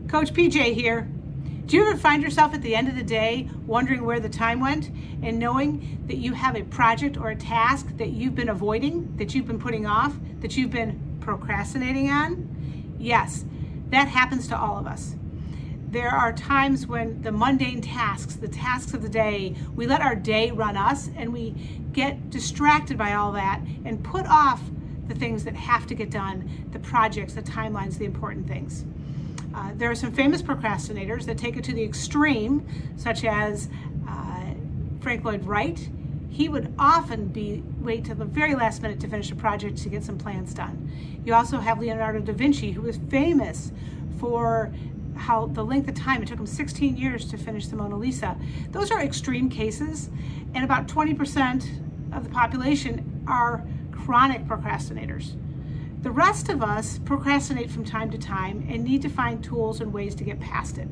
Coach PJ here. Do you ever find yourself at the end of the day wondering where the time went and knowing that you have a project or a task that you've been avoiding, that you've been putting off, that you've been procrastinating on? Yes, that happens to all of us. There are times when the mundane tasks, the tasks of the day, we let our day run us and we get distracted by all that and put off the things that have to get done, the projects, the timelines, the important things. There are some famous procrastinators that take it to the extreme, such as Frank Lloyd Wright. He would often wait till the very last minute to finish a project to get some plans done. You also have Leonardo da Vinci, who was famous for how the length of time, it took him 16 years to finish the Mona Lisa. Those are extreme cases, and about 20% of the population are chronic procrastinators. The rest of us procrastinate from time to time and need to find tools and ways to get past it.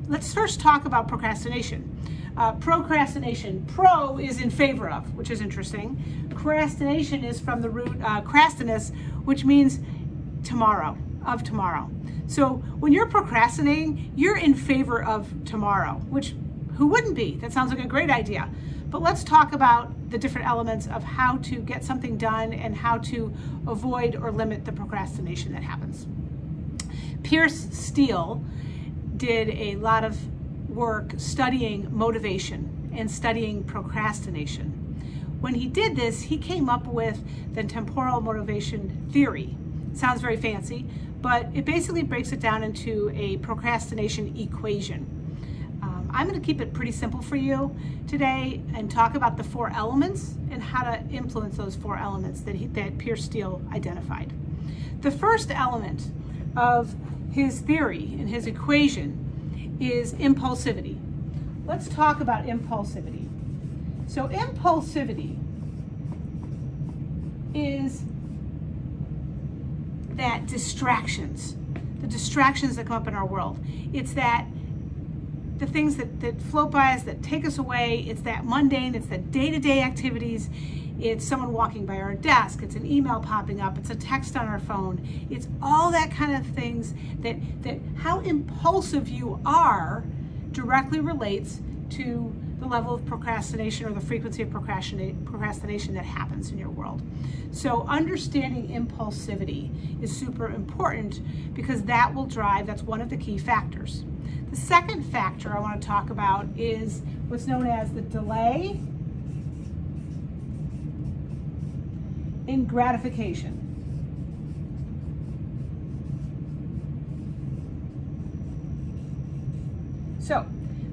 Let's first talk about procrastination. Procrastination, pro is in favor of, which is interesting. Procrastination is from the root crastinus, which means tomorrow, of tomorrow. So when you're procrastinating, you're in favor of tomorrow, which who wouldn't be? That sounds like a great idea. But let's talk about the different elements of how to get something done and how to avoid or limit the procrastination that happens. Peirs Steel did a lot of work studying motivation and studying procrastination. When he did this, he came up with the temporal motivation theory. Sounds very fancy, but it basically breaks it down into a procrastination equation. I'm going to keep it pretty simple for you today and talk about the 4 elements and how to influence those 4 elements that Peirs Steel identified. The first element of his theory and his equation is impulsivity. Let's talk about impulsivity. So impulsivity is that distractions, the distractions that come up in our world. It's that the things that float by us, that take us away. It's that mundane, it's the day-to-day activities. It's someone walking by our desk, it's an email popping up, it's a text on our phone. It's all that kind of things that how impulsive you are directly relates to the level of procrastination or the frequency of procrastination that happens in your world. So understanding impulsivity is super important because that will drive, that's one of the key factors. The second factor I want to talk about is what's known as the delay in gratification. So,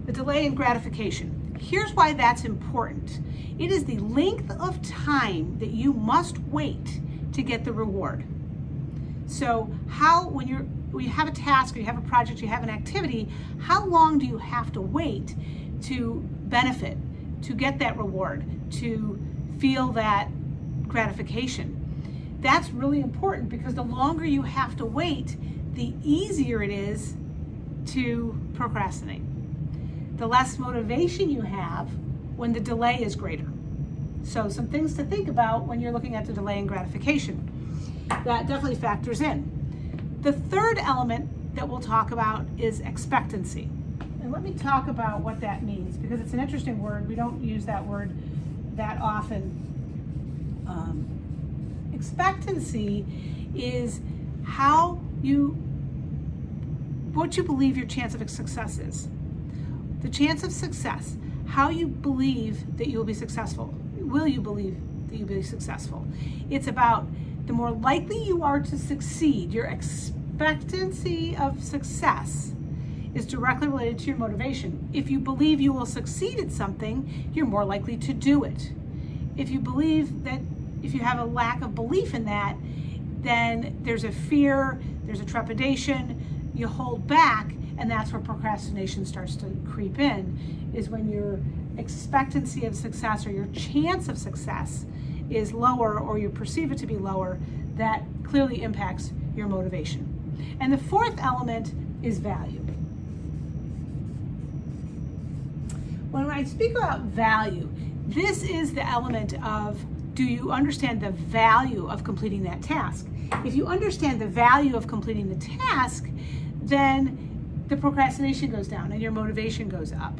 the delay in gratification. Here's why that's important. It is the length of time that you must wait to get the reward. So, when you have a task or you have a project, you have an activity, how long do you have to wait to benefit, to get that reward, to feel that gratification? That's really important because the longer you have to wait, the easier it is to procrastinate. The less motivation you have when the delay is greater. So some things to think about when you're looking at the delay in gratification. That definitely factors in. The third element that we'll talk about is expectancy. And let me talk about what that means because it's an interesting word. We don't use that word that often. Expectancy is what you believe your chance of success is. The chance of success, how you believe that you will be successful. Will you believe that you'll be successful? It's about the more likely you are to succeed, your expectancy of success is directly related to your motivation. If you believe you will succeed at something, you're more likely to do it. If you have a lack of belief in that, then there's a fear, there's a trepidation, you hold back, and that's where procrastination starts to creep in, is when your expectancy of success or your chance of success is lower or you perceive it to be lower, that clearly impacts your motivation. And the fourth element is value. When I speak about value, this is the element of, do you understand the value of completing that task? If you understand the value of completing the task, then the procrastination goes down and your motivation goes up.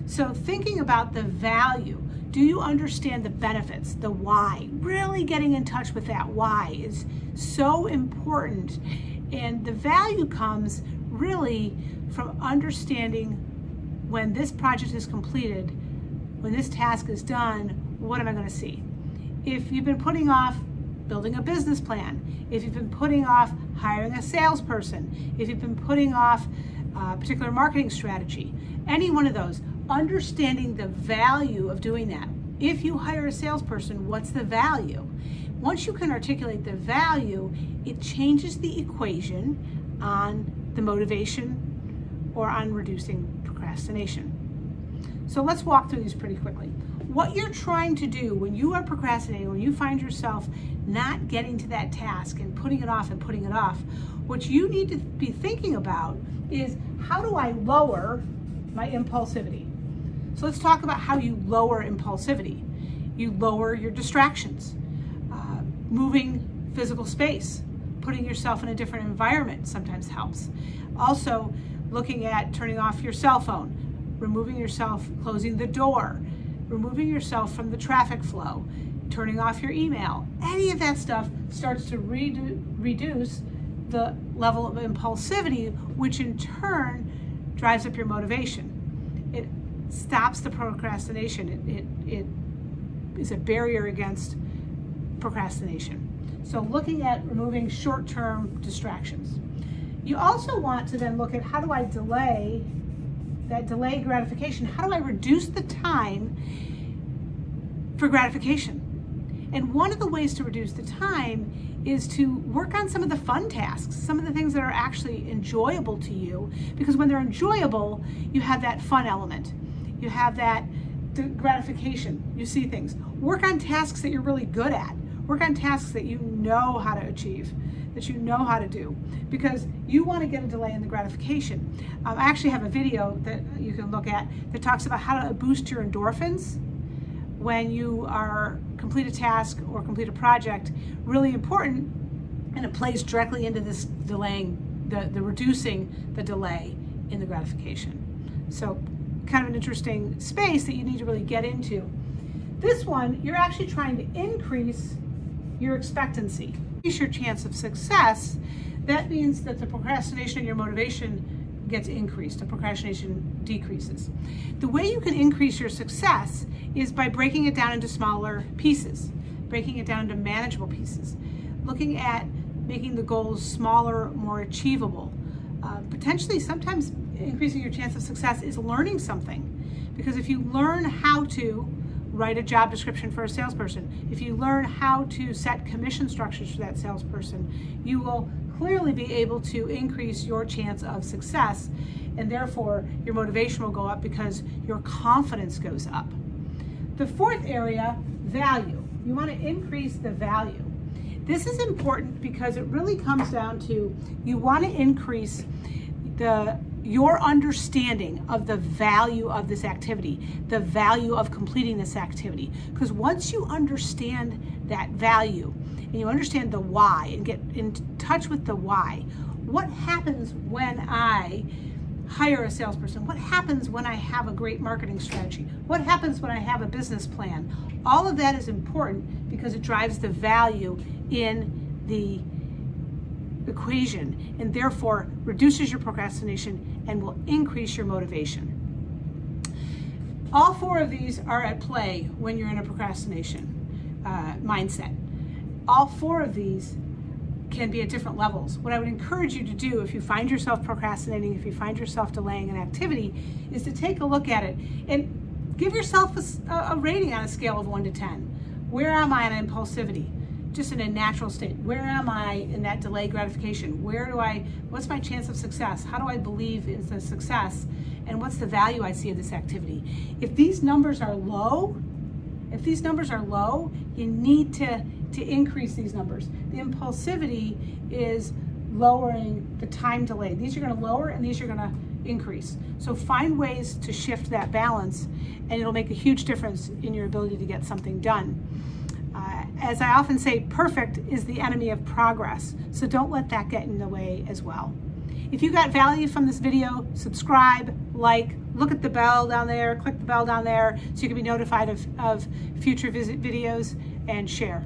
So thinking about the value, do you understand the benefits, the why? Really getting in touch with that why is so important. And the value comes really from understanding when this project is completed, when this task is done, what am I going to see? If you've been putting off building a business plan, if you've been putting off hiring a salesperson, if you've been putting off a particular marketing strategy, any one of those, understanding the value of doing that. If you hire a salesperson, what's the value? Once you can articulate the value, it changes the equation on the motivation or on reducing procrastination. So let's walk through these pretty quickly. What you're trying to do when you are procrastinating, when you find yourself not getting to that task and putting it off, what you need to be thinking about is, how do I lower my impulsivity? So let's talk about how you lower impulsivity. You lower your distractions, moving physical space, putting yourself in a different environment sometimes helps. Also, looking at turning off your cell phone, removing yourself, closing the door, removing yourself from the traffic flow, turning off your email. Any of that stuff starts to reduce the level of impulsivity, which in turn drives up your motivation. It stops the procrastination. It is a barrier against procrastination. So looking at removing short-term distractions. You also want to then look at, how do I delay that delayed gratification? How do I reduce the time for gratification? And one of the ways to reduce the time is to work on some of the fun tasks, some of the things that are actually enjoyable to you, because when they're enjoyable, you have that fun element. You have that gratification. You see things. Work on tasks that you're really good at. Work on tasks that you know how to achieve, that you know how to do, because you want to get a delay in the gratification. I actually have a video that you can look at that talks about how to boost your endorphins when you are complete a task or complete a project. Really important, and it plays directly into this delaying, the reducing the delay in the gratification. So kind of an interesting space that you need to really get into. This one, you're actually trying to increase your expectancy, increase your chance of success. That means that the procrastination and your motivation gets increased, the procrastination decreases. The way you can increase your success is by breaking it down into smaller pieces, breaking it down into manageable pieces, looking at making the goals smaller, more achievable. Potentially, sometimes increasing your chance of success is learning something, because if you learn how to write a job description for a salesperson, if you learn how to set commission structures for that salesperson, you will clearly be able to increase your chance of success, and therefore your motivation will go up because your confidence goes up. The fourth area, value. You want to increase the value. This is important because it really comes down to, you want to increase your understanding of the value of this activity, the value of completing this activity. Because once you understand that value and you understand the why and get in touch with the why, what happens when I hire a salesperson? What happens when I have a great marketing strategy? What happens when I have a business plan? All of that is important because it drives the value in the equation, and therefore reduces your procrastination and will increase your motivation. All four of these are at play when you're in a procrastination mindset. All four of these can be at different levels. What I would encourage you to do if you find yourself procrastinating, if you find yourself delaying an activity, is to take a look at it and give yourself a rating on a scale of 1 to 10. Where am I on impulsivity? Just in a natural state. Where am I in that delayed gratification? What's my chance of success? How do I believe in the success? And what's the value I see of this activity? If these numbers are low, you need to increase these numbers. The impulsivity is lowering the time delay. These are going to lower and these are going to increase. So find ways to shift that balance, and it'll make a huge difference in your ability to get something done. As I often say, perfect is the enemy of progress. So don't let that get in the way as well. If you got value from this video, subscribe, like, look at the bell down there, click the bell down there so you can be notified of future videos, and share.